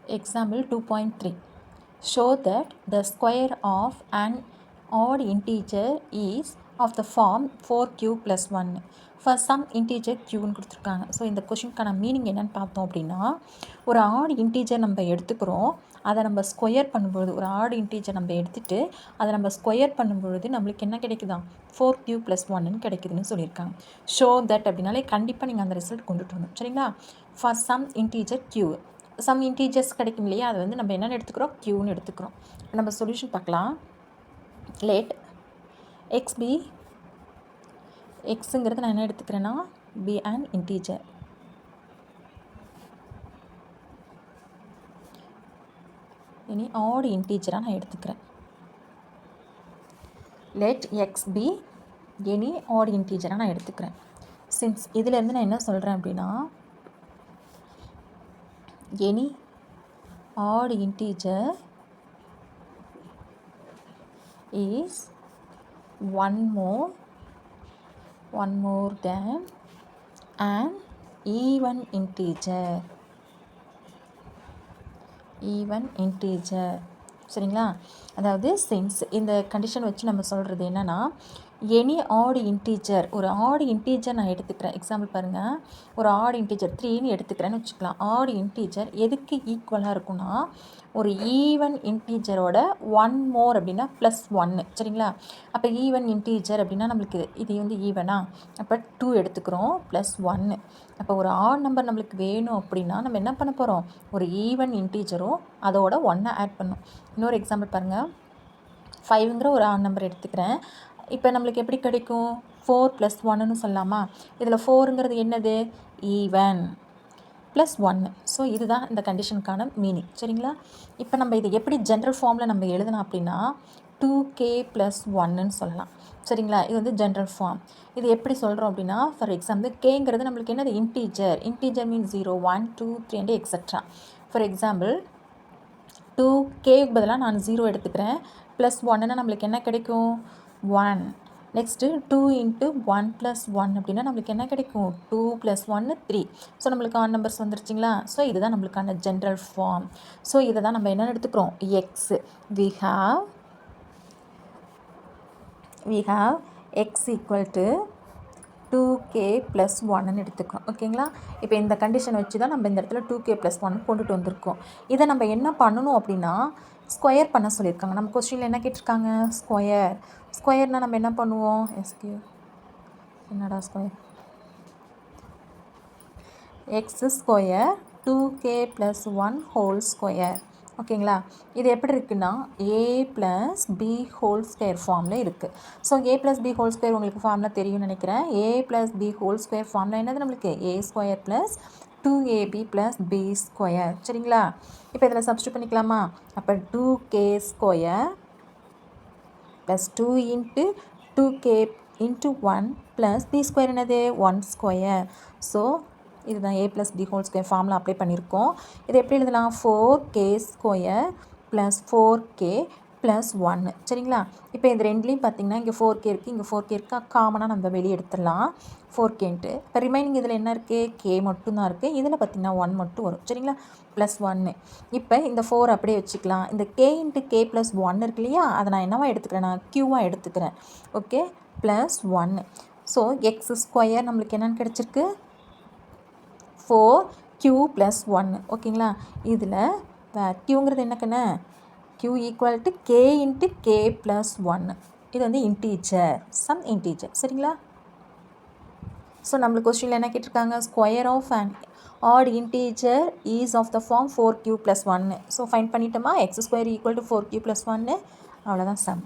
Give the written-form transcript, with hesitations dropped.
Example 2.3. Show that the square of an odd integer is of the form 4q plus 1 for some integer qன்னு கொடுத்துருக்காங்க. So இந்த கொஷினுக்கான meaning என்னென்னு பார்த்தோம் அப்படின்னா, ஒரு add integer நம்ம எடுத்துக்கிறோம், அதை நம்ம ஸ்கொயர் பண்ணும்பொழுது, ஒரு ஆட் இன்டீஜர் நம்ம எடுத்துகிட்டு அதை நம்ம ஸ்கொயர் பண்ணும்பொழுது நம்மளுக்கு என்ன கிடைக்குதான், 4q plus 1ன்னு கிடைக்குதுன்னு சொல்லியிருக்காங்க. ஷோ தட் அப்படின்னாலே கண்டிப்பாக நீங்கள் அந்த ரிசல்ட் கொண்டுட்டு வரணும். சரிங்களா? For some integer q some integers கிடைக்கும் இல்லையா, அது வந்து நம்ம என்னென்னு எடுத்துக்கிறோம், க்யூன்னு எடுத்துக்கிறோம். நம்ம சொல்யூஷன் பார்க்கலாம். லெட் எக்ஸ் பி, எக்ஸுங்கிறது நான் என்ன எடுத்துக்கிறேன்னா பி அண்ட் இன்டீஜர். இனி ஆட் இன்டீஜராக நான் எடுத்துக்கிறேன். Let X be any odd இன்டீஜராக நான் எடுத்துக்கிறேன். சின்ஸ் இதிலேருந்து நான் என்ன சொல்கிறேன் அப்படின்னா, any odd integer is one more than an even integer. சரிங்களா? அதாவது சின்ஸ் இந்த கண்டிஷன் வச்சு நம்ம சொல்கிறது என்னென்னா, எனி ஆட் இன்டீஜர், ஒரு ஆட் இன்டீஜர் நான் எடுத்துக்கிறேன். எக்ஸாம்பிள் பாருங்கள், ஒரு ஆட் இன்டீஜர் 3ன்னு எடுத்துக்கிறேன்னு வச்சுக்கலாம். ஆட் இன்டீஜர் எதுக்கு ஈக்குவலாக இருக்குன்னா, ஒரு ஈவன் இன்டீஜரோட 1 மோர் அப்படின்னா +1. சரிங்களா? அப்போ ஈவன் இன்டீஜர் அப்படின்னா நம்மளுக்கு இது வந்து ஈவனா, அப்போ 2 எடுத்துக்கிறோம் +1. அப்போ ஒரு ஆட் நம்பர் நம்மளுக்கு வேணும் அப்படின்னா நம்ம என்ன பண்ண போகிறோம், ஒரு ஈவன் இன்டீஜரும் அதோட 1 ஆட் பண்ணும். இன்னொரு எக்ஸாம்பிள் பாருங்கள், 5ங்கிற ஒரு ஆட் நம்பர் எடுத்துக்கிறேன். இப்போ நம்மளுக்கு எப்படி கிடைக்கும், 4 + 1ன்னு சொல்லலாமா? இதில் 4ங்கிறது என்னது, ஈவன் +1. ஸோ இதுதான் இந்த கண்டிஷனுக்கான மீனிங். சரிங்களா? இப்போ நம்ம இது எப்படி ஜென்ரல் ஃபார்மில் நம்ம எழுதலாம் அப்படின்னா 2k + 1ன்னு சொல்லலாம். சரிங்களா? இது வந்து ஜென்ரல் ஃபார்ம். இது எப்படி சொல்கிறோம் அப்படின்னா, ஃபார் எக்ஸாம்பிள் கேங்கிறது நம்மளுக்கு என்னது, integer means 0 1 2 3 and extra. For example 2kக்கு பதிலாக நான் 0 எடுத்துக்கிறேன், +1ன்னா நம்மளுக்கு என்ன கிடைக்கும், 1. நெக்ஸ்ட்டு 2 × 1 + 1 அப்படின்னா நம்மளுக்கு என்ன கிடைக்கும், 2 + 1 3. ஸோ நம்மளுக்கு ஆட் நம்பர்ஸ் வந்துருச்சுங்களா? ஸோ இதுதான் நம்மளுக்கான ஜென்ரல் ஃபார்ம். ஸோ இதை தான் நம்ம என்ன எடுத்துக்கிறோம், X. we have x = 2k + 1ன்னு எடுத்துக்கிறோம். ஓகேங்களா? இப்போ இந்த கண்டிஷன் வச்சு தான் நம்ம இந்த இடத்துல 2k + 1 கொண்டுட்டு வந்திருக்கோம். இதை நம்ம என்ன பண்ணணும் அப்படின்னா, ஸ்கொயர் பண்ண சொல்லியிருக்காங்க. நம்ம கொஸ்டினில் என்ன கேட்டிருக்காங்க, ஸ்கொயர்னால் நம்ம என்ன பண்ணுவோம், என்னடா square, x² 2k + 1 whole square. ஓகேங்களா? இது எப்படி இருக்குன்னா a + b ஹோல் ஸ்கொயர் ஃபார்மில் இருக்குது. So a + b whole square உங்களுக்கு ஃபார்மில் தெரியும்னு நினைக்கிறேன். a + b ஹோல் ஸ்கொயர் ஃபார்மில் என்னது, நம்மளுக்கு a² + 2ab + b². சரிங்களா? இப்போ இதில் சப்ஸ்டியூட் பண்ணிக்கலாமா? அப்போ 2k² + 2 × 2k × 1 + b² என்னது, 1². ஸோ இதுதான் a + b ஹோல் ஸ்கொயர் ஃபார்மில் அப்ளை பண்ணியிருக்கோம். இதை எப்படி எழுதலாம், 4k² + 4k + 1. சரிங்களா? இப்போ இந்த ரெண்டுலேயும் பார்த்தீங்கன்னா இங்கே 4k இருக்குது, இங்கே 4k இருக்கா, காமனாக நம்ம வெளியே எடுத்துடலாம் 4kன்ட்டு. இப்போ ரிமைனிங் இதில் என்ன இருக்குது, k மட்டும்தான் இருக்குது. இதில் பார்த்தீங்கன்னா 1 மட்டும் வரும். சரிங்களா? +1. இப்போ இந்த 4 அப்படியே வச்சுக்கலாம். இந்த k × k + 1 இருக்கு இல்லையா, அதை நான் என்னவா எடுத்துக்கிறேன், நான் க்யூவாக எடுத்துக்கிறேன். ஓகே, +1. ஸோ x² நம்மளுக்கு என்னென்னு கிடச்சிருக்கு, 4q + 1. ஓகேங்களா? இதில் க்யூங்கிறது என்னக்குன்னு, q = k × k + 1. இது வந்து இன்டீஜர், சம் இன்டீஜர். சரிங்களா? ஸோ நம்மளுக்கு கொஸ்டினில் என்ன கேட்டிருக்காங்க, square of an odd integer is of the form 4q + 1. So find பண்ணிட்டோமா, x² = 4q + 1. அவ்வளோதான் சம்.